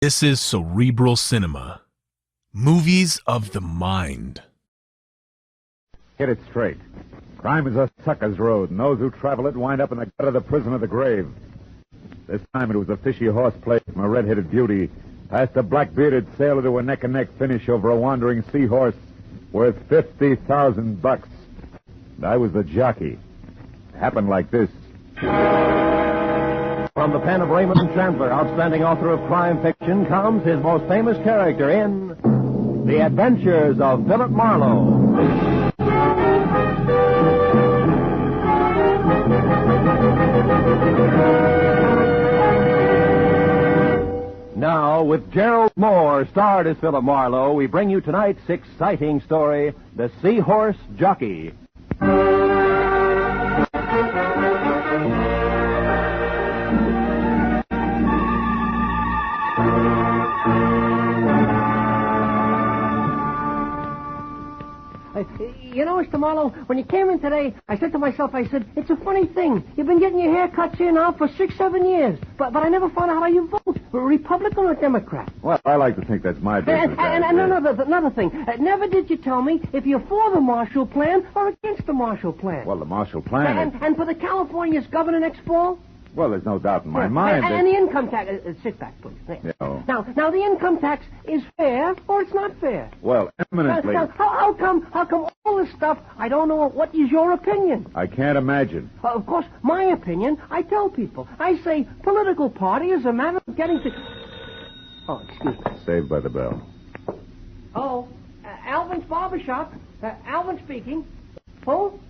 This is Cerebral Cinema. Movies of the mind. Get it straight. Crime is a sucker's road, and those who travel it wind up in the gut of the prison of the grave. This time it was a fishy horse play from a red-headed beauty, past a black-bearded sailor to a neck-and-neck finish over a wandering seahorse worth $50,000. And I was the jockey. It happened like this. From the pen of Raymond Chandler, outstanding author of crime fiction, comes his most famous character in The Adventures of Philip Marlowe. Now, with Gerald Moore starred as Philip Marlowe, we bring you tonight's exciting story, The Seahorse Jockey. You know, Mr. Marlowe, when you came in today, I said to myself, it's a funny thing. You've been getting your haircuts here now for 6-7 years. But I never found out how you vote. Republican or Democrat? Well, I like to think that's my business. And another thing. Never did you tell me if you're for the Marshall Plan or against the Marshall Plan. Well, the Marshall Plan And for the California's governor next fall? Well, there's no doubt in my mind And the income tax... sit back, please. Yeah. Now, the income tax is fair or it's not fair? Well, eminently... Now, how come all this stuff, I don't know, what is your opinion? I can't imagine. Of course, my opinion, I tell people. I say political party is a matter of getting to... Oh, excuse me. Saved by the bell. Oh, Alvin's barbershop. Alvin speaking. Oh,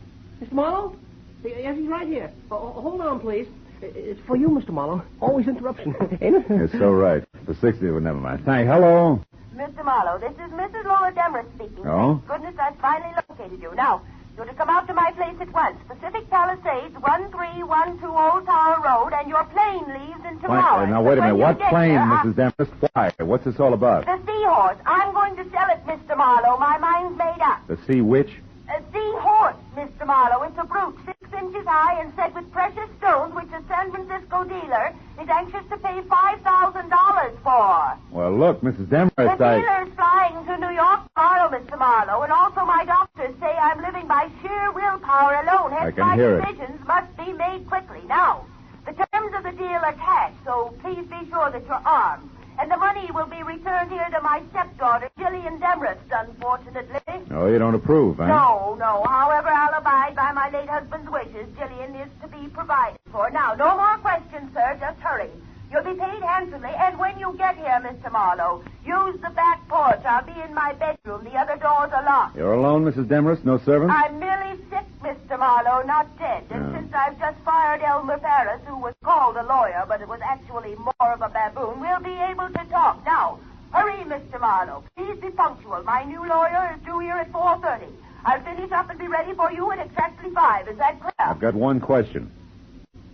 Mr. Marlowe? Yes, he's right here. Hold on, please. It's for you, Mr. Marlowe. Always interruption, ain't it? You're so right. The 60, but never mind. Hello? Mr. Marlowe, this is Mrs. Lola Demarest speaking. Oh? Thank goodness I've finally located you. Now, you're to come out to my place at once. Pacific Palisades, 1312 Old Tower Road, and your plane leaves in 2 hours. Now, wait a minute. What plane, there, Mrs. Demarest? Why? What's this all about? The seahorse. I'm going to sell it, Mr. Marlowe. My mind's made up. The sea witch? A seahorse, Mr. Marlowe. It's a brute, 6 inches high and set with precious stones, which a San Francisco dealer is anxious to pay $5,000 for. Well, look, Mrs. Demarest, The dealer's flying to New York tomorrow, Mr. Marlowe, and also my doctors say I'm living by sheer willpower alone. Hence, can my hear it. decisions must be made quickly. Now, the terms of the deal are cash, so please be sure that you're armed. And the money will be returned here to my stepdaughter, Jillian Demarest, unfortunately. Oh, you don't approve, huh? No. However, I'll abide by my late husband's wishes. Jillian is to be provided for. Now, no more questions, sir. Just hurry. You'll be paid handsomely, and when you get here, Mr. Marlowe, use the back porch. I'll be in my bedroom. The other doors are locked. You're alone, Mrs. Demarest? No servants? I'm merely sick, Mr. Marlowe, not dead. And since I've just fired Elmer Ferris, who was called a lawyer, but it was actually more of a baboon, we'll be able to talk. Now, hurry, Mr. Marlowe. Please be punctual. My new lawyer is due here at 4:30. I'll finish up and be ready for you at exactly 5. Is that clear? I've got one question.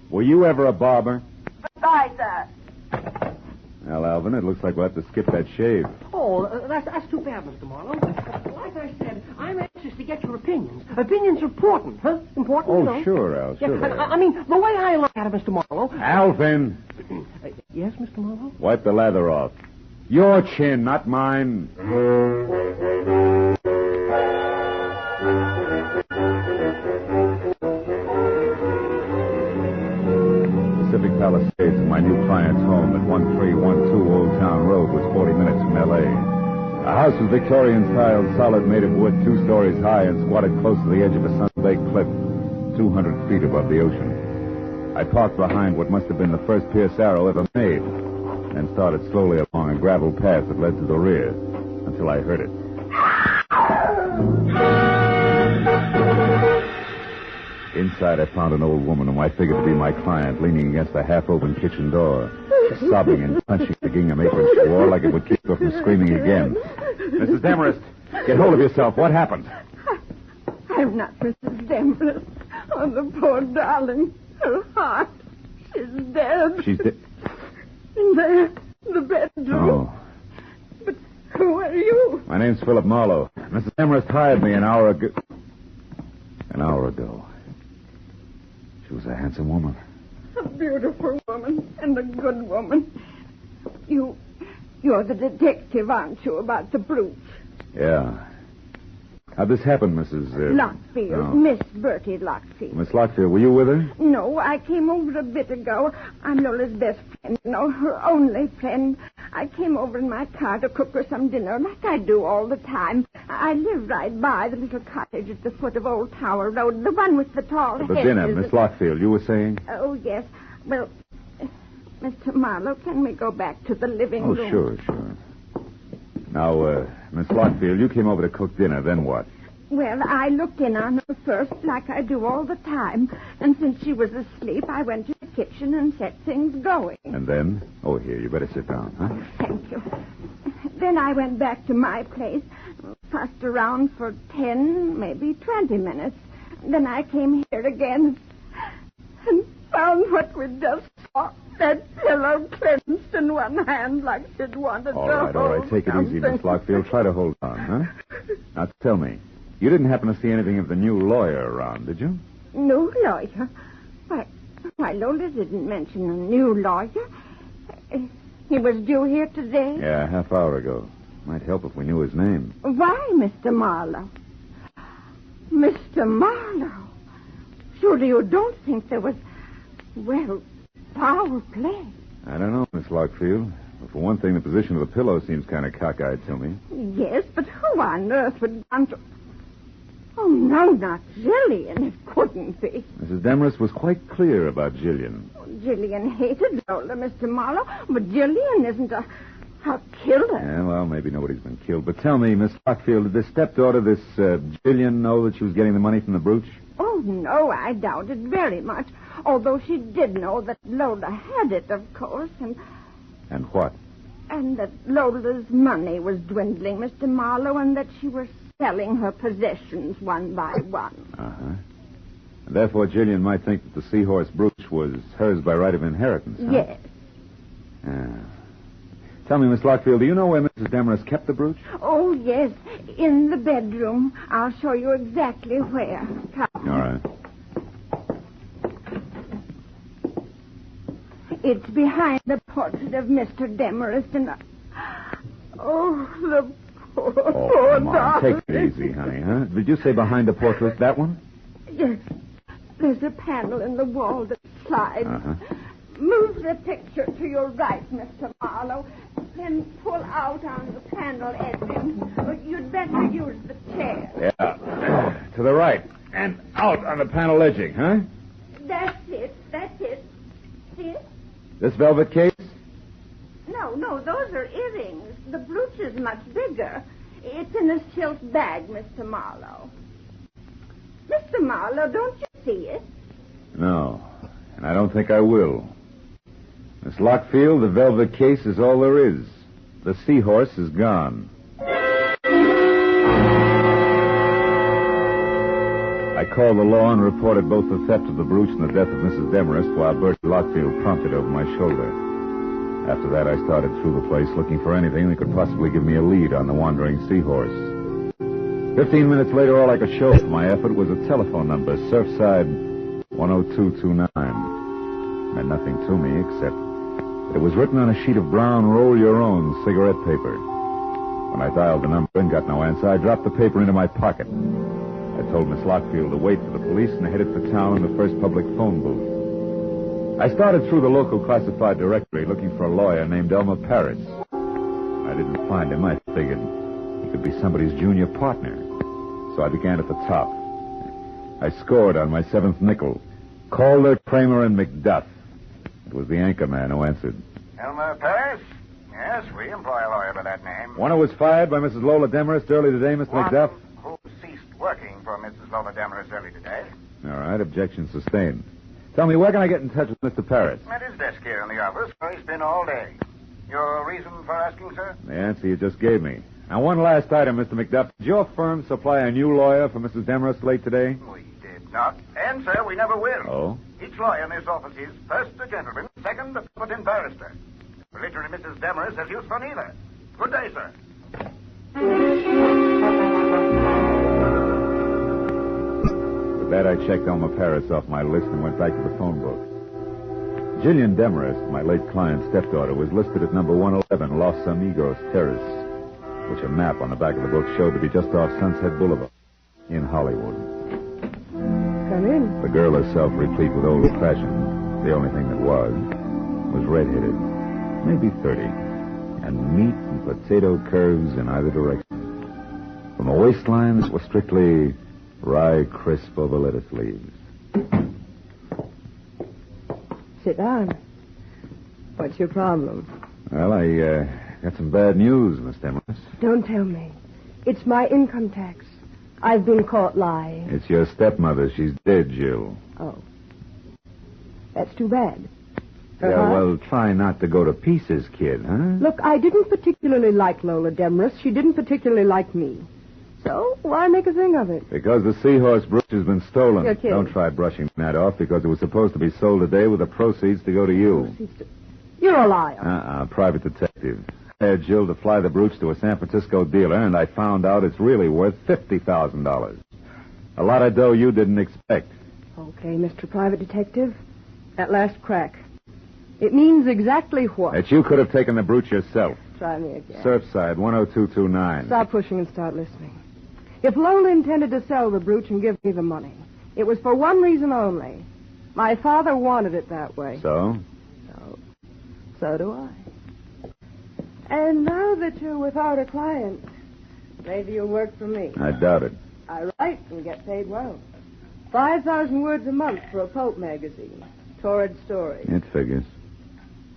Were you ever a barber? Goodbye, sir. Well, Alvin, it looks like we'll have to skip that shave. Oh, that's too bad, Mr. Marlowe. Like I said, I'm anxious to get your opinions. Opinions are important, huh? Important, Oh, you know? sure, Al, sure. Yeah, I mean, the way I look at it, Mr. Marlowe... Alvin! Yes, Mr. Marlowe? Wipe the lather off. Your chin, not mine. Pacific Palisades, my new client's home at 1312 Old Town Road, was 40 minutes from L.A. The house was Victorian style, solid, made of wood, 2 stories high, and squatted close to the edge of a sun-baked cliff, 200 feet above the ocean. I parked behind what must have been the first Pierce Arrow ever made, and started slowly along a gravel path that led to the rear, until I heard it. Inside, I found an old woman whom I figured to be my client, leaning against a half-open kitchen door, sobbing and punching the gingham apron she wore like it would keep her from screaming again. Mrs. Demarest, get hold of yourself. What happened? I'm not Mrs. Demarest. Oh, the poor darling. Her heart. She's dead. She's dead. In there, the bedroom. Oh. But who are you? My name's Philip Marlowe. Mrs. Demarest hired me an hour ago. She was a handsome woman. A beautiful woman and a good woman. You You're the detective, aren't you, about the brooch? Yeah. How'd this happen, Mrs. Lockfield. Oh. Miss Bertie Lockfield. Miss Lockfield, were you with her? No, I came over a bit ago. I'm Lola's best friend, her only friend. I came over in my car to cook her some dinner, like I do all the time. I live right by the little cottage at the foot of Old Tower Road, the one with the tall The hedges. dinner, Miss Lockfield, you were saying? Oh, yes. Well, Mr. Marlowe, can we go back to the living Oh, room? sure. Now, Miss Lockfield, you came over to cook dinner, then what? Well, I looked in on her first, like I do all the time. And since she was asleep, I went to the kitchen and set things going. And then? Oh, here, you better sit down, huh? Thank you. Then I went back to my place, fussed around for 10, maybe 20 minutes. Then I came here again and found what we just saw. That pillow clenched in one hand like she'd wanted All to right. hold Take it easy, Miss something. Lockfield. Try to hold on, huh? Now, tell me, you didn't happen to see anything of the new lawyer around, did you? New lawyer? Why, Lola didn't mention a new lawyer. He was due here today? Yeah, a half hour ago. Might help if we knew his name. Why, Mr. Marlowe? Mr. Marlowe? Surely you don't think there was, well, foul play? I don't know, Miss Lockfield. But for one thing, the position of the pillow seems kind of cockeyed to me. Yes, but who on earth would want to... Oh, no, not Jillian. It couldn't be. Mrs. Demarest was quite clear about Jillian. Jillian hated Lola, Mr. Marlowe, but Jillian isn't a killer. Yeah, well, maybe nobody's been killed. But tell me, Miss Lockfield, did this stepdaughter, this Jillian, know that she was getting the money from the brooch? Oh, no, I doubt it very much. Although she did know that Lola had it, of course, And what? and that Lola's money was dwindling, Mr. Marlowe, and that she was selling her possessions one by one. Uh-huh. And therefore, Jillian might think that the seahorse brooch was hers by right of inheritance, huh? Yes. Yeah. Tell me, Miss Lockfield, do you know where Mrs. Demarest kept the brooch? Oh, yes, in the bedroom. I'll show you exactly where. Come. All right. It's behind the portrait of Mr. Demarest and... Oh, the poor, Oh, poor come on. darling. Take it easy, honey, huh? Did you say behind the portrait, that one? Yes. There's a panel in the wall that slides. Uh-huh. Move the picture to your right, Mr. Marlowe. Then pull out on the panel edging. You'd better use the chair. Yeah. To the right. And out on the panel edging, huh? That's it. See it? This velvet case? No, those are earrings. The brooch is much bigger. It's in a silk bag, Mr. Marlowe. Mr. Marlowe, don't you see it? No. And I don't think I will. Miss Lockfield, the velvet case is all there is. The seahorse is gone. I called the law and reported both the theft of the brooch and the death of Mrs. Demarest while Bertie Lockfield prompted over my shoulder. After that, I started through the place looking for anything that could possibly give me a lead on the wandering seahorse. 15 minutes later, all I could show for my effort was a telephone number, Surfside 10229. It meant nothing to me except that it was written on a sheet of brown roll-your-own cigarette paper. When I dialed the number and got no answer, I dropped the paper into my pocket. I told Miss Lockfield to wait for the police and headed for town in the first public phone booth. I started through the local classified directory looking for a lawyer named Elmer Paris. I didn't find him. I figured he could be somebody's junior partner. So I began at the top. I scored on my seventh nickel. Calder, Kramer, and McDuff. It was the anchor man who answered. Elmer Paris? Yes, we employ a lawyer by that name. One who was fired by Mrs. Lola Demarest early today, Mr. McDuff? Who ceased working for Mrs. Lola Demarest early today. All right, objection sustained. Tell me, where can I get in touch with Mr. Paris? At his desk here in the office, where he's been all day. Your reason for asking, sir? The answer you just gave me. Now, one last item, Mr. McDuff. Did your firm supply a new lawyer for Mrs. Demarest late today? We did not. And, sir, we never will. Oh? Each lawyer in this office is, first, a gentleman, second, a competent barrister. Literally, Mrs. Demarest has use for neither. Good day, sir. With that, I checked Elmer Paris off my list and went back to the phone book. Jillian Demarest, my late client's stepdaughter, was listed at number 111 Los Amigos Terrace, which a map on the back of the book showed to be just off Sunset Boulevard in Hollywood. Come in. The girl herself, replete with old-fashioned, the only thing that was redheaded, maybe 30, and meat and potato curves in either direction. From the waistlines were strictly rye crisp over lettuce leaves. Sit down. What's your problem? Well, I got some bad news, Miss Demarest. Don't tell me. It's my income tax. I've been caught lying. It's your stepmother. She's dead, Jill. Oh. That's too bad. Her Yeah, heart? well, try not to go to pieces, kid, huh? Look, I didn't particularly like Lola Demarest. She didn't particularly like me. So, why make a thing of it? Because the seahorse brooch has been stolen. You're kidding. Don't try brushing that off because it was supposed to be sold today with the proceeds to go to you. You're a liar. Private detective. I hired Jill to fly the brooch to a San Francisco dealer, and I found out it's really worth $50,000. A lot of dough you didn't expect. Okay, Mr. Private Detective. At last crack. It means exactly what? That you could have taken the brooch yourself. Try me again. Surfside, 10229. Stop pushing and start listening. If Lola intended to sell the brooch and give me the money, it was for one reason only. My father wanted it that way. So? So do I. And now that you're without a client, maybe you'll work for me. I doubt it. I write and get paid well. 5,000 words a month for a pulp magazine. Torrid story. It figures.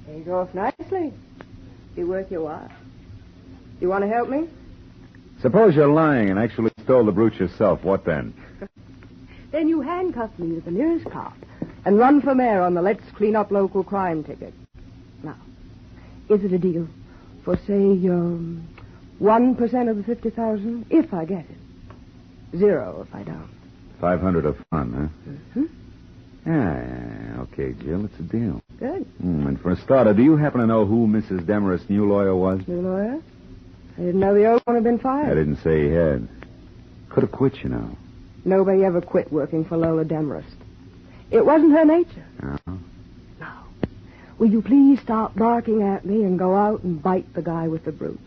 Pays off nicely. Be worth your while. You want to help me? Suppose you're lying and actually stole the brooch yourself. What then? Then you handcuff me to the nearest cop and run for mayor on the Let's Clean Up Local Crime ticket. Now, is it a deal for, say, 1% of the 50,000 if I get it? 0 if I don't. 500 of fun, huh? Mm-hmm. Yeah, okay, Jill, it's a deal. Good. And for a starter, do you happen to know who Mrs. Demarest's new lawyer was? New lawyer? I didn't know the old one had been fired. I didn't say he had. Could have quit, you know. Nobody ever quit working for Lola Demarest. It wasn't her nature. Oh. No. Will you please stop barking at me and go out and bite the guy with the brooch?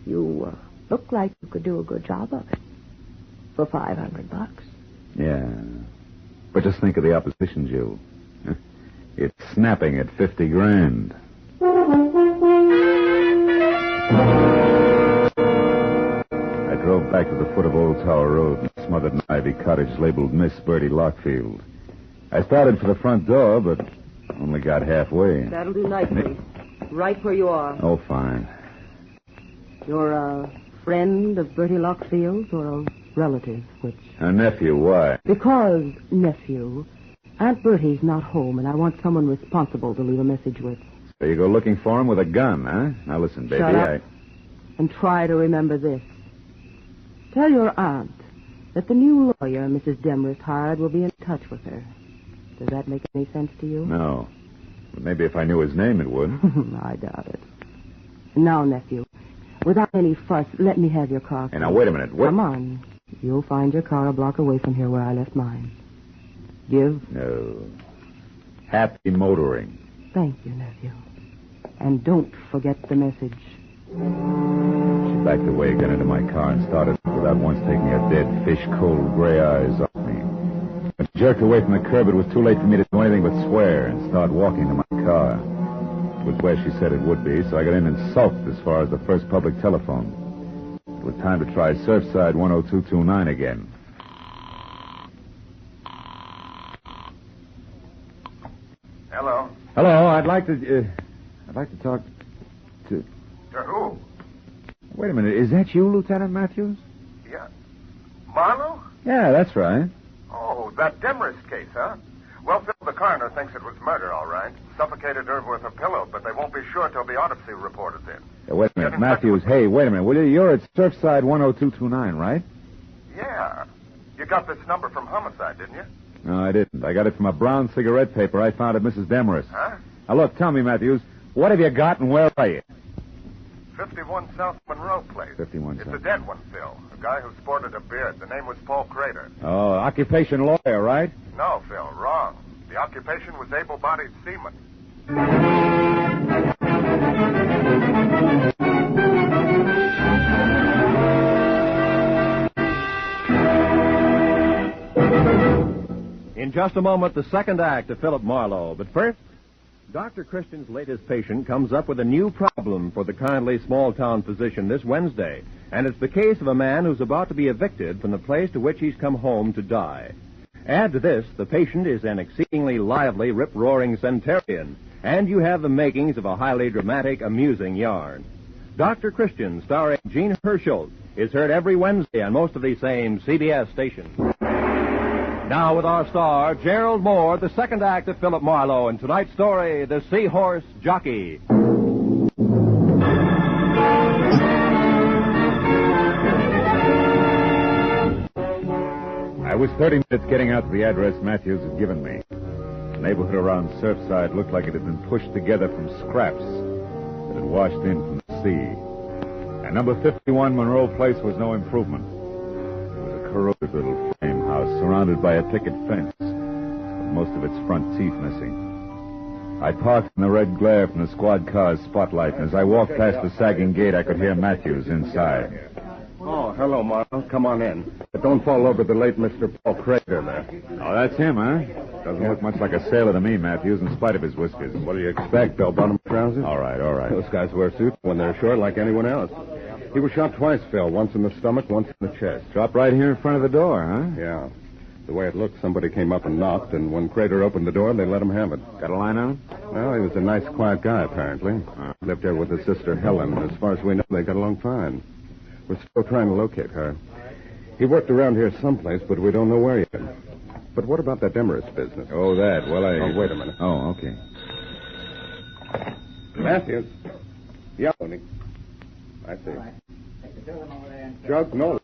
You look like you could do a good job of it. For $500. Yeah. But just think of the opposition, Jill. It's snapping at 50 grand. I drove back to the foot of Old Tower Road and smothered an ivy cottage labeled Miss Bertie Lockfield. I started for the front door, but only got halfway. That'll do nicely. Right where you are. Oh, fine. You're a friend of Bertie Lockfield's or a relative, which... A nephew, why? Because, nephew, Aunt Bertie's not home, and I want someone responsible to leave a message with. So you go looking for him with a gun, huh? Now listen, baby, Shut up. And try to remember this. Tell your aunt that the new lawyer Mrs. Demarest hired will be in touch with her. Does that make any sense to you? No. But maybe if I knew his name, it would. I doubt it. Now, nephew, without any fuss, let me have your car. Hey, now, wait a minute. What? Come on. You'll find your car a block away from here where I left mine. Give? No. Happy motoring. Thank you, nephew. And don't forget the message. She backed away again into my car and started without once taking her dead, fish-cold gray eyes off me. When she jerked away from the curb, it was too late for me to do anything but swear and start walking to my car. It was where she said it would be, so I got in and sulked as far as the first public telephone. It was time to try Surfside 10229 again. Hello. Hello, I'd like to talk to... To who? Wait a minute, is that you, Lieutenant Matthews? Yeah. Marlowe? Yeah, that's right. Oh, that Demarest case, huh? Well, Phil, the coroner thinks it was murder, all right. Suffocated her with a pillow, but they won't be sure till the autopsy report is in. Yeah, wait a minute, Matthews, hey, wait a minute, will you? You're at Surfside 10229, right? Yeah. You got this number from Homicide, didn't you? No, I didn't. I got it from a brown cigarette paper I found at Mrs. Demarest. Huh? Now, look, tell me, Matthews, what have you got and where are you? 51 South Monroe Place. 51 It's South. a dead one, Phil. A guy who sported a beard. The name was Paul Crater. Oh, occupation lawyer, right? No, Phil, wrong. The occupation was able-bodied seaman. In just a moment, the second act of Philip Marlowe. But first, Dr. Christian's latest patient comes up with a new problem for the kindly small-town physician this Wednesday. And it's the case of a man who's about to be evicted from the place to which he's come home to die. Add to this, the patient is an exceedingly lively, rip-roaring centurion. And you have the makings of a highly dramatic, amusing yarn. Dr. Christian, starring Gene Herschel, is heard every Wednesday on most of these same CBS stations. Now with our star, Gerald Moore, the second act of Philip Marlowe, and tonight's story, The Seahorse Jockey. I was 30 minutes getting out to the address Matthews had given me. The neighborhood around Surfside looked like it had been pushed together from scraps that had washed in from the sea. And number 51 Monroe Place was no improvement. It was a corroded little frame house surrounded by a picket fence, with most of its front teeth missing. I parked in the red glare from the squad car's spotlight, and as I walked past the sagging gate, I could hear Matthews inside. Oh, hello, Marlowe. Come on in. But don't fall over the late Mr. Paul Crater there. Oh, that's him, huh? Doesn't look much like a sailor to me, Matthews, in spite of his whiskers. What do you expect, bell-bottom trousers? All right, all right. Those guys wear suits when they're short like anyone else. He was shot twice, Phil. Once in the stomach, once in the chest. Dropped right here in front of the door, huh? Yeah. The way it looked, somebody came up and knocked, and when Crater opened the door, they let him have it. Got a line on him? Well, he was a nice, quiet guy, apparently. Lived there with his sister, Helen. As far as we know, they got along fine. We're still trying to locate her. He worked around here someplace, but we don't know where yet. But what about that Demarest business? Oh, that. Well, Oh, wait a minute. Oh, okay. Matthews. Yeah, Tony. I see. Jug Nolan.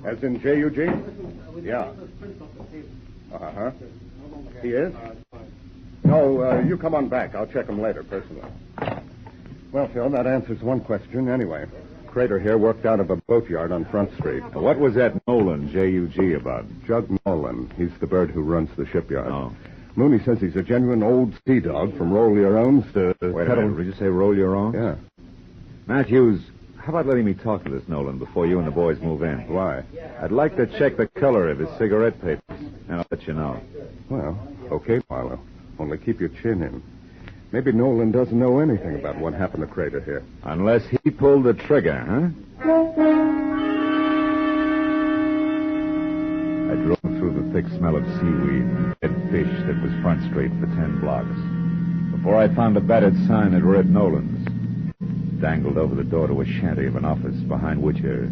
As in J-U-G? Yeah. Uh-huh. He is? No, you come on back. I'll check him later, personally. Well, Phil, that answers one question anyway. Crater here worked out of a boatyard on Front Street. What was that Nolan, J-U-G, about? Jug Nolan. He's the bird who runs the shipyard. Oh. Mooney says he's a genuine old sea dog from Roll Your Owns to... Wait a minute. Did you say roll your own? Yeah. Matthews, how about letting me talk to this Nolan before you and the boys move in? Why? I'd like to check the color of his cigarette papers, and I'll let you know. Well, okay, Marlowe. Only keep your chin in. Maybe Nolan doesn't know anything about what happened to Crater here. Unless he pulled the trigger, huh? I drove through the thick smell of seaweed and dead fish that was Front Street for 10 blocks. Before I found a battered sign that read Nolan's. Dangled over the door to a shanty of an office, behind which a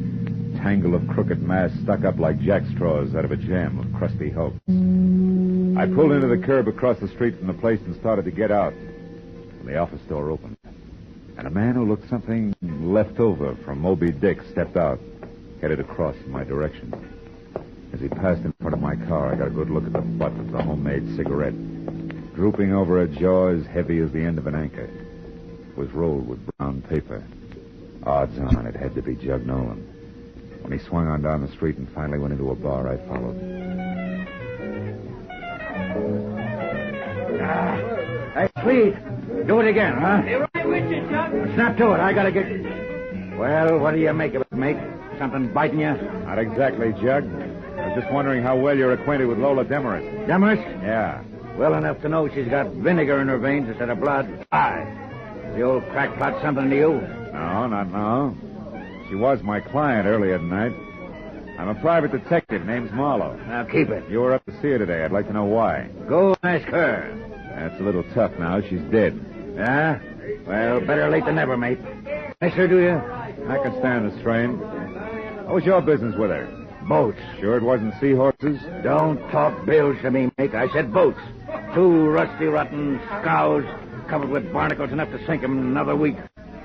tangle of crooked masts stuck up like jackstraws out of a jam of crusty hulks. I pulled into the curb across the street from the place and started to get out. The office door opened, and a man who looked something left over from Moby Dick stepped out, headed across in my direction. As he passed in front of my car, I got a good look at the butt of the homemade cigarette, drooping over a jaw as heavy as the end of an anchor. It was rolled with brown paper. Odds on it had to be Jug Nolan. When he swung on down the street and finally went into a bar, I followed. Hey, Sweet. Do it again, huh? Hey, right with you, Chuck. Snap to it. I gotta get... Well, what do you make of it, mate? Something biting you? Not exactly, Jug. I was just wondering how well you're acquainted with Lola Demarest. Demarest? Yeah. Well enough to know she's got vinegar in her veins instead of blood. Aye. The old crackpot something to you? No, not now. She was my client earlier tonight. I'm a private detective. Name's Marlowe. Now, keep it. You were up to see her today. I'd like to know why. Go ask her. That's a little tough now. She's dead. Yeah? Well, better late than never, mate. Miss her, do you? I can stand the strain. What was your business with her? Boats. Sure it wasn't seahorses? Don't talk bills to me, mate. I said boats. 2 rusty, rotten scows covered with barnacles enough to sink 'em in another week.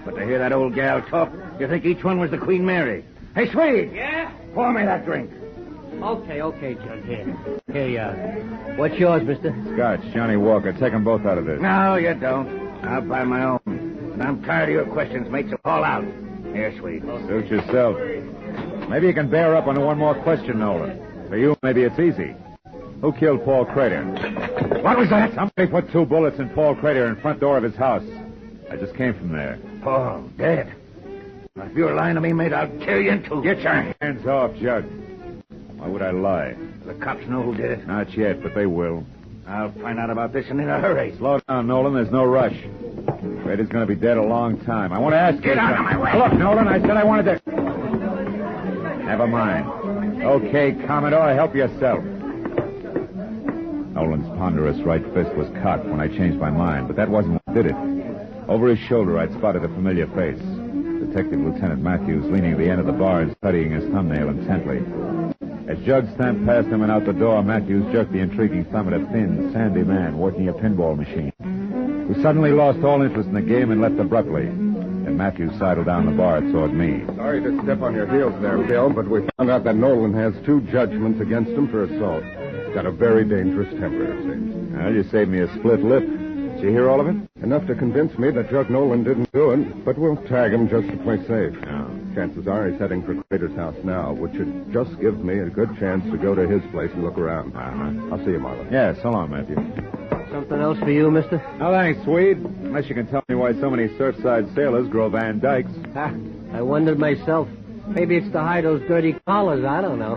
But to hear that old gal talk, you think each one was the Queen Mary. Hey, Swede! Yeah? Pour me that drink. Okay, Chuck. Here. Hey, what's yours, mister? Scotch, Johnny Walker. Take them both out of this. No, you don't. I'll buy my own. And I'm tired of your questions, mate, so call out. Here, Swede. Suit yourself. Maybe you can bear up on one more question, Nolan. For you, maybe it's easy. Who killed Paul Crater? What was that? Somebody put 2 bullets in Paul Crater in front door of his house. I just came from there. Paul, dead. If you're lying to me, mate, I'll kill you in 2. Get your hands off, Jug. Why would I lie? The cops know who did it. Not yet, but they will. I'll find out about this and in a hurry. Slow down, Nolan. There's no rush. Crater's going to be dead a long time. I want to ask you... Get out of my way. Look, Nolan, I said I wanted to... Never mind. Okay, Commodore, help yourself. Nolan's ponderous right fist was cocked when I changed my mind, but that wasn't what did it. Over his shoulder, I'd spotted a familiar face. Detective Lieutenant Matthews leaning at the end of the bar and studying his thumbnail intently. As Jug stamped past him and out the door, Matthews jerked the intriguing thumb at a thin, sandy man working a pinball machine, who suddenly lost all interest in the game and left abruptly. And Matthews sidled down the bar toward me. Sorry to step on your heels there, Bill, but we found out that Nolan has 2 judgments against him for assault. Got a very dangerous temper, it seems. Well, you saved me a split lip. Did you hear all of it? Enough to convince me that Jug Nolan didn't do it, but we'll tag him just to play safe. Oh. Chances are he's heading for Crater's house now, which should just give me a good chance to go to his place and look around. Uh-huh. I'll see you, Marlowe. Yeah, so long, Matthew. Something else for you, mister? No, thanks, Swede. Unless you can tell me why so many Surfside sailors grow Van Dykes. Ha, I wondered myself. Maybe it's to hide those dirty collars. I don't know.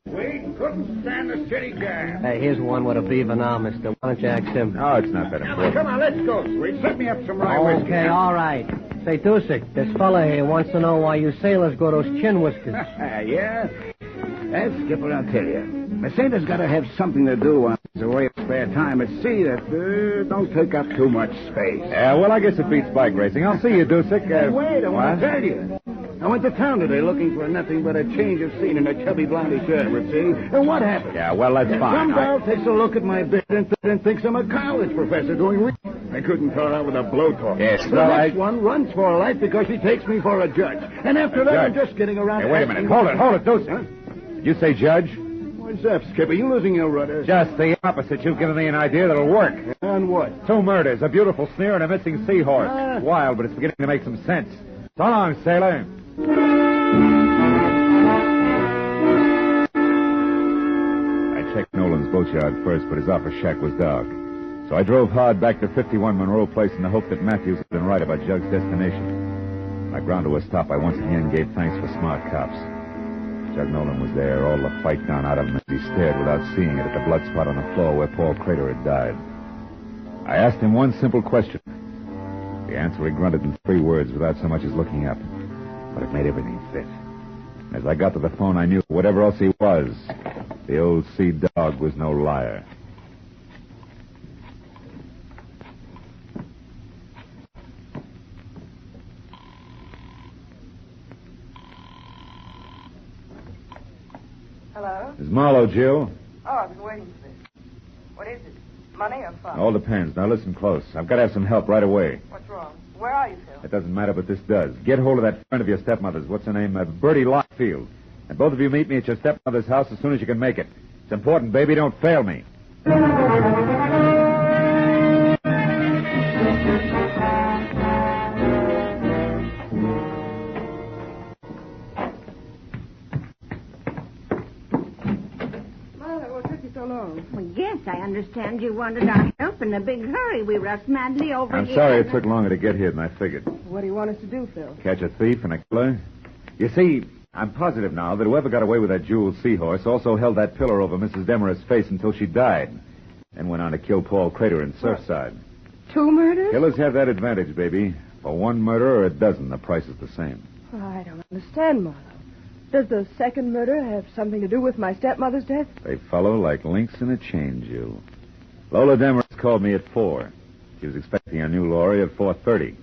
Wade couldn't stand the city gas. Hey, here's one with a beaver now, mister. Why don't you ask him? No, it's not that important. Come on, let's go, Sweet. Set me up some rye whiskey. Okay, all right. Say, Tusick, this fella here wants to know why you sailors grow those chin whiskers. Yeah? Skipper, I'll tell you. A sailor's got to have something to do on his way of spare time at sea that don't take up too much space. Yeah, well, I guess it beats bike racing. I'll see you, Dusick. Hey, wait, I want what? to tell you. I went to town today looking for nothing but a change of scene in a chubby blondie shirt, see? And what happened? Yeah, well, that's fine. Some girl takes a look at my bed and thinks I'm a college professor doing I couldn't throw out with a blowtorch. Yes, the next one runs for her life because she takes me for a judge. And after that, I'm just getting around... Hey, wait a minute. Hold it, Dusick. Huh? Did you say judge? What's up, Skipper? You losing your rudder? Just the opposite. You've given me an idea that'll work. On what? 2 murders, a beautiful sneer, and a missing seahorse. Ah. Wild, but it's beginning to make some sense. So long, sailor. I checked Nolan's boatyard first, but his office shack was dark. So I drove hard back to 51 Monroe Place in the hope that Matthews had been right about Jug's destination. When I ground to a stop, I once again gave thanks for smart cops. Jug Nolan was there, all the fight gone out of him as he stared without seeing it at the blood spot on the floor where Paul Crater had died. I asked him one simple question. The answer he grunted in 3 words without so much as looking up. But it made everything fit. As I got to the phone, I knew whatever else he was, the old sea dog was no liar. Hello? It's Marlowe, Jill. Oh, I've been waiting for this. What is it? Money or fun? All depends. Now listen close. I've got to have some help right away. What's wrong? Where are you, Phil? It doesn't matter, but this does. Get hold of that friend of your stepmother's. What's her name? Bertie Lockfield. And both of you meet me at your stepmother's house as soon as you can make it. It's important, baby. Don't fail me. Well, yes, I understand you wanted our help in a big hurry. We rushed madly over I'm here. sorry it took longer to get here than I figured. What do you want us to do, Phil? Catch a thief and a killer? You see, I'm positive now that whoever got away with that jeweled seahorse also held that pillar over Mrs. Demarest's face until she died. Then went on to kill Paul Crater in Surfside. 2 murders? Killers have that advantage, baby. For 1 murder or a dozen, the price is the same. Well, I don't understand, Marlowe. Does the second murder have something to do with my stepmother's death? They follow like links in a chain, Jill. Lola Demarest called me at 4. She was expecting a new lorry at 4:30.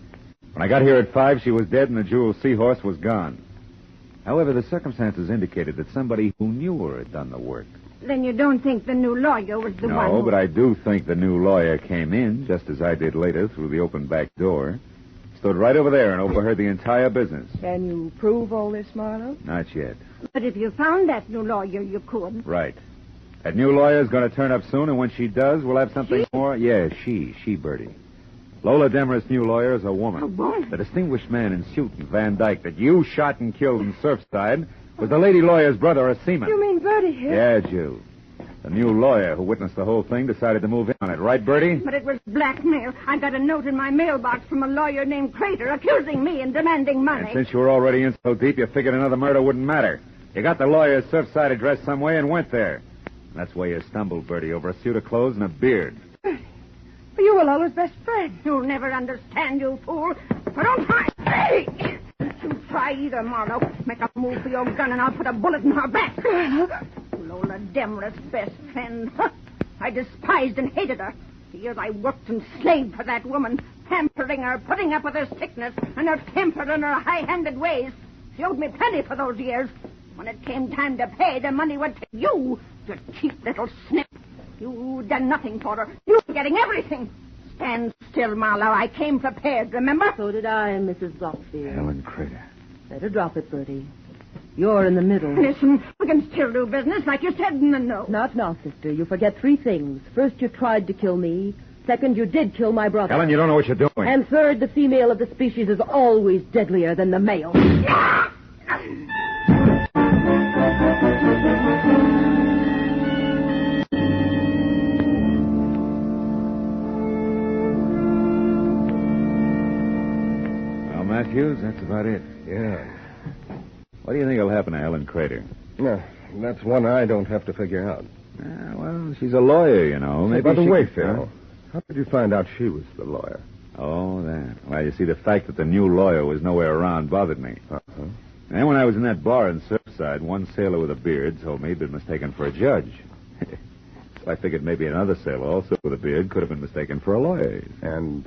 When I got here at 5, she was dead and the jeweled seahorse was gone. However, the circumstances indicated that somebody who knew her had done the work. Then you don't think the new lawyer was the one No, who... but I do think the new lawyer came in, just as I did later, through the open back door. Stood right over there and overheard the entire business. Can you prove all this, Marlowe? Not yet. But if you found that new lawyer, you could. Right. That new lawyer's going to turn up soon, and when she does, we'll have something She? more. Yeah, she, Bertie. Lola Demarest's new lawyer is a woman. A woman? The distinguished man in suit and Van Dyke that you shot and killed in Surfside was the lady lawyer's brother, a seaman. You mean Bertie here? Yeah, Jill. The new lawyer who witnessed the whole thing decided to move in on it. Right, Bertie? But it was blackmail. I got a note in my mailbox from a lawyer named Crater accusing me and demanding money. And since you were already in so deep, you figured another murder wouldn't matter. You got the lawyer's Surfside address some way and went there. And that's where you stumbled, Bertie, over a suit of clothes and a beard. But you were Lola's best friend. You'll never understand, you fool. But don't try. Hey! You try either, Marlowe. Make a move for your gun and I'll put a bullet in her back. Lola Demarest's best friend. I despised and hated her. The years I worked and slaved for that woman, pampering her, putting up with her sickness and her temper and her high-handed ways. She owed me plenty for those years. When it came time to pay, the money went to you, you cheap little snip. You'd done nothing for her. You were getting everything. Stand still, Marlowe. I came prepared, remember? So did I, Mrs. Blockfield. Helen Crater. Better drop it, Bertie. You're in the middle. Listen, we can still do business like you said in the note. Not now, sister. You forget three things. First, you tried to kill me. Second, you did kill my brother. Helen, you don't know what you're doing. And third, the female of the species is always deadlier than the male. Well, Matthews, that's about it. Yeah. What do you think will happen to Helen Crater? No, that's one I don't have to figure out. Well, she's a lawyer, you know. Hey, Maybe by the she way, could- Phil, how did you find out she was the lawyer? Oh, that. Well, you see, the fact that the new lawyer was nowhere around bothered me. Uh-huh. And when I was in that bar in Surfside, one sailor with a beard told me he'd been mistaken for a judge. So I figured maybe another sailor, also with a beard, could have been mistaken for a lawyer. And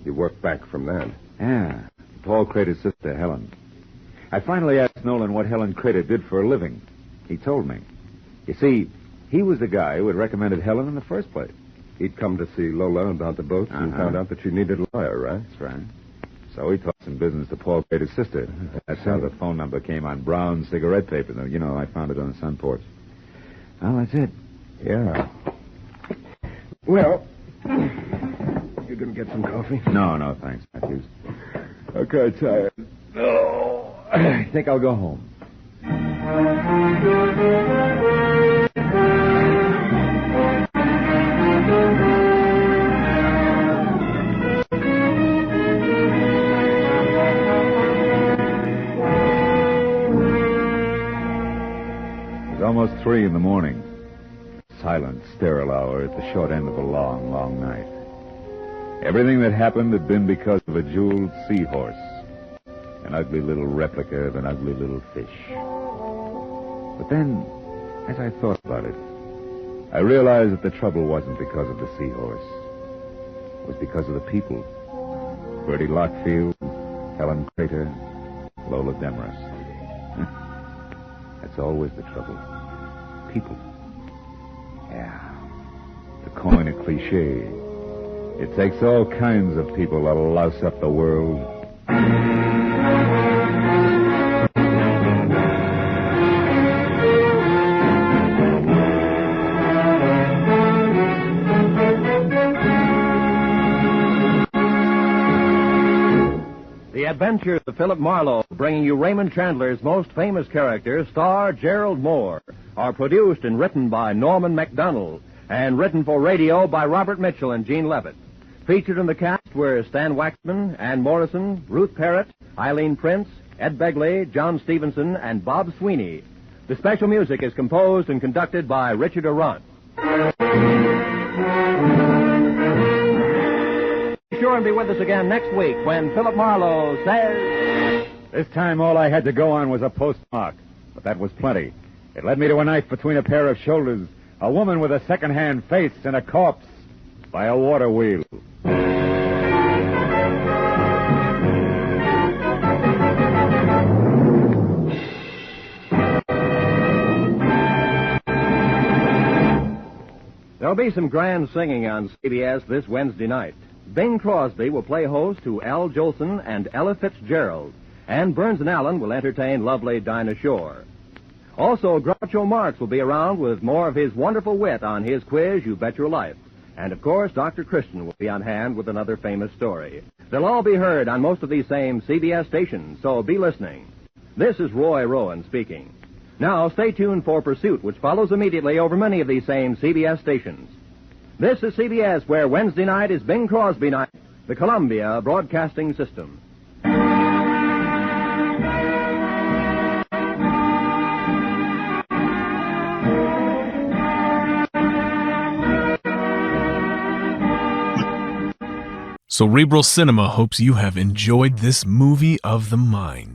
you worked back from that. Yeah, Paul Crater's sister, Helen. I finally asked Nolan what Helen Crater did for a living. He told me. You see, he was the guy who had recommended Helen in the first place. He'd come to see Lola about the boats and found out that she needed a lawyer, right? That's right. So he talked some business to Paul Crater's sister. That's how the phone number came on brown cigarette paper. You know, I found it on the sun porch. Well, that's it. Yeah. Well, you gonna get some coffee? No, thanks, Matthews. Okay, tired. Oh, I think I'll go home. It was almost 3 in the morning. Silent, sterile hour at the short end of a long, long night. Everything that happened had been because of a jeweled seahorse. An ugly little replica of an ugly little fish. But then, as I thought about it, I realized that the trouble wasn't because of the seahorse. It was because of the people. Bertie Lockfield, Helen Crater, Lola Demarest. That's always the trouble. People. Yeah. To coin a cliche, it takes all kinds of people to louse up the world. The Adventures of Philip Marlowe, bringing you Raymond Chandler's most famous character, star Gerald Moore, are produced and written by Norman MacDonald and written for radio by Robert Mitchell and Gene Levitt. Featured in the cast were Stan Waxman, Ann Morrison, Ruth Parrott, Eileen Prince, Ed Begley, John Stevenson, and Bob Sweeney. The special music is composed and conducted by Richard Arant. Be sure and be with us again next week when Philip Marlowe says... This time all I had to go on was a postmark, but that was plenty. It led me to a knife between a pair of shoulders, a woman with a second-hand face, and a corpse by a water wheel. There'll be some grand singing on CBS this Wednesday night. Bing Crosby will play host to Al Jolson and Ella Fitzgerald, and Burns and Allen will entertain lovely Dinah Shore. Also, Groucho Marx will be around with more of his wonderful wit on his quiz, You Bet Your Life. And, of course, Dr. Christian will be on hand with another famous story. They'll all be heard on most of these same CBS stations, so be listening. This is Roy Rowan speaking. Now, stay tuned for Pursuit, which follows immediately over many of these same CBS stations. This is CBS, where Wednesday night is Bing Crosby night, the Columbia Broadcasting System. Cerebral Cinema hopes you have enjoyed this movie of the mind.